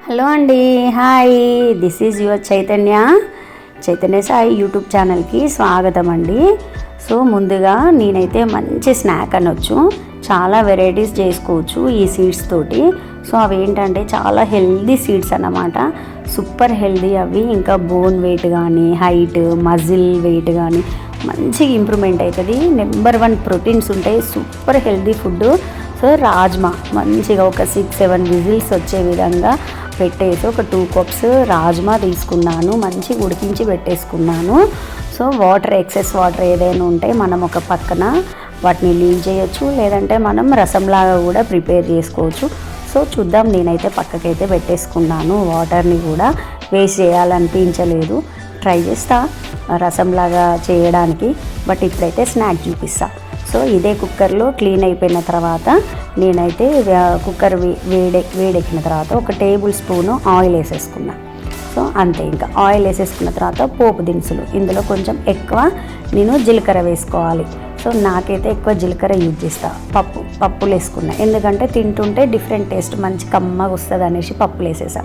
Hello అండి, hi. This is your Chaitanya Sai YouTube ఛానల్కి స్వాగతం అండి. సో ముందుగా నేనైతే మంచి స్నాక్ అనొచ్చు, చాలా వెరైటీస్ చేసుకోవచ్చు ఈ సీడ్స్ తోటి. సో అవి ఏంటంటే చాలా హెల్దీ సీడ్స్ అన్నమాట, సూపర్ హెల్దీ అవి. ఇంకా బోన్ వెయిట్ కానీ, హైట్, మజిల్ వెయిట్ కానీ మంచిగా ఇంప్రూవ్మెంట్ అవుతుంది. నెంబర్ 1 ప్రోటీన్స్ ఉంటాయి, super healthy food. So rajma మంచిగా ఒక 6-7 విజిల్స్ వచ్చే విధంగా పెట్టేసి ఒక 2 కప్స్ రాజ్మా తీసుకున్నాను, మంచిగా ఉడికించి పెట్టేసుకున్నాను. సో వాటర్, ఎక్సెస్ వాటర్ ఏదైనా ఉంటే మనం ఒక పక్కన వాటిని లీవ్ చేయొచ్చు, లేదంటే మనం రసంలాగా కూడా ప్రిపేర్ చేసుకోవచ్చు. సో చూద్దాం, నేనైతే పక్కకైతే పెట్టేసుకున్నాను. వాటర్ని కూడా వేస్ట్ చేయాలనిపించలేదు, ట్రై చేస్తా రసంలాగా చేయడానికి. బట్ ఇప్పుడైతే స్నాక్ చూపిస్తా. సో ఇదే కుక్కర్లో క్లీన్ అయిపోయిన తర్వాత నేనైతే కుక్కర్ వేడెక్కిన తర్వాత ఒక టేబుల్ స్పూను ఆయిల్ వేసేసుకున్నా. సో అంతే, ఇంకా ఆయిల్ వేసేసుకున్న తర్వాత పోపు దినుసులు, ఇందులో కొంచెం ఎక్కువ నేను జీలకర్ర వేసుకోవాలి. సో నాకైతే ఎక్కువ జీలకర్ర యూజ్ చేస్తా. పప్పులు వేసుకున్నా, ఎందుకంటే తింటుంటే డిఫరెంట్ టేస్ట్ మంచి కమ్మగా వస్తుంది అనేసి పప్పులు వేసేసా.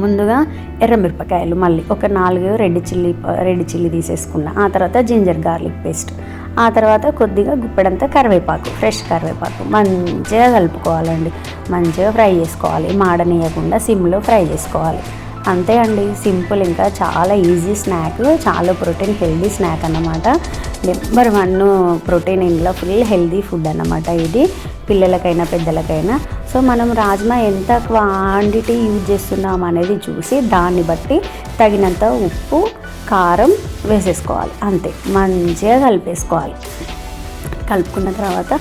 ముందుగా ఎర్రమిరపకాయలు మళ్ళీ ఒక 4 రెడ్ చిల్లీ తీసేసుకున్నా. ఆ తర్వాత జింజర్ గార్లిక్ పేస్ట్, ఆ తర్వాత కొద్దిగా గుప్పెడంతా కరివేపాకు, ఫ్రెష్ కరివేపాకు మంచిగా కలుపుకోవాలండి. మంచిగా ఫ్రై చేసుకోవాలి, మాడనీయకుండా సిమ్లో ఫ్రై చేసుకోవాలి. అంతే అండి, సింపుల్. ఇంకా చాలా ఈజీ స్నాక్, చాలా ప్రోటీన్ హెల్దీ స్నాక్ అన్నమాట. నెంబర్ 1 ప్రోటీన్, ఇంట్లో ఫుల్ హెల్దీ ఫుడ్ అన్నమాట ఇది, పిల్లలకైనా పెద్దలకైనా. సో మనం రాజ్మా ఎంత క్వాంటిటీ యూజ్ చేస్తున్నాం అనేది చూసి దాన్ని బట్టి తగినంత ఉప్పు, కారం వేసేసుకోవాలి. అంతే, మంచిగా కలిపేసుకోవాలి. కలుపుకున్న తర్వాత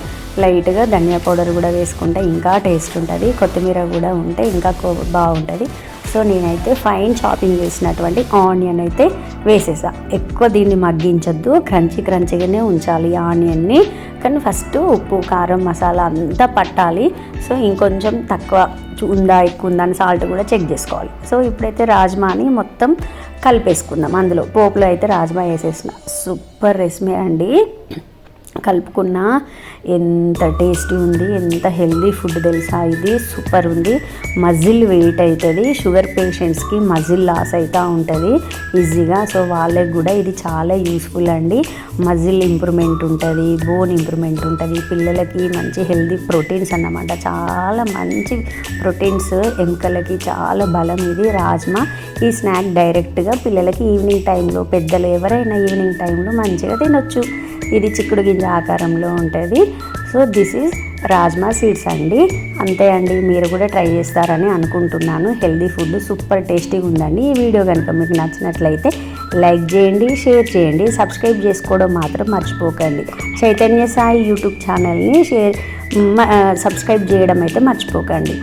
లైట్గా ధనియా పౌడర్ కూడా వేసుకుంటే ఇంకా టేస్ట్ ఉంటుంది, కొత్తిమీర కూడా ఉంటే ఇంకా బాగుంటుంది. సో నేనైతే ఫైన్ చాపింగ్ చేసినటువంటి ఆనియన్ అయితే వేసేసా. ఎక్కువ దీన్ని మగ్గించొద్దు, క్రంచీగానే ఉంచాలి ఆనియన్ని. కానీ ఫస్ట్ ఉప్పు, కారం, మసాలా అంతా పట్టాలి. సో ఇంకొంచెం తక్కువ ఉందా ఎక్కువ ఉందా అని సాల్ట్ కూడా చెక్ చేసుకోవాలి. సో ఇప్పుడైతే రాజ్మాని మొత్తం కలిపేసుకుందాం. అందులో పోపులో అయితే రాజ్మా వేసేసిన. సూపర్ రెసిపీ అండి, కలుపుకున్నా ఎంత టేస్టీ ఉంది, ఎంత హెల్దీ ఫుడ్ తెలుసా ఇది. సూపర్ ఉంది, మజిల్ వెయిట్ అవుతుంది. షుగర్ పేషెంట్స్కి మజిల్ లాస్ అవుతూ ఉంటుంది ఈజీగా. సో వాళ్ళకి కూడా ఇది చాలా యూస్ఫుల్ అండి. మజిల్ ఇంప్రూవ్మెంట్ ఉంటుంది, బోన్ ఇంప్రూవ్మెంట్ ఉంటుంది. పిల్లలకి మంచి హెల్దీ ప్రోటీన్స్ అన్నమాట, చాలా మంచి ప్రోటీన్స్, ఎముకలకి చాలా బలం ఇది రాజ్మా. ఈ స్నాక్ డైరెక్ట్గా పిల్లలకి ఈవినింగ్ టైంలో, పెద్దలు ఎవరైనా ఈవినింగ్ టైంలో మంచిగా తినొచ్చు. ఇది చిక్కుడు గింజ ఆకారంలో ఉంటుంది. So this is rajma seeds అండి. అంతే అండి, మీరు కూడా ట్రై చేస్తారని అనుకుంటున్నాను. హెల్దీ ఫుడ్ సూపర్ టేస్టీగా ఉందండి. ఈ వీడియో కనుక మీకు నచ్చినట్లయితే లైక్ చేయండి, షేర్ చేయండి, సబ్స్క్రైబ్ చేసుకోవడం మాత్రం మర్చిపోకండి. చైతన్య సాయి యూట్యూబ్ ఛానల్ని సబ్స్క్రైబ్ చేయడం అయితే మర్చిపోకండి.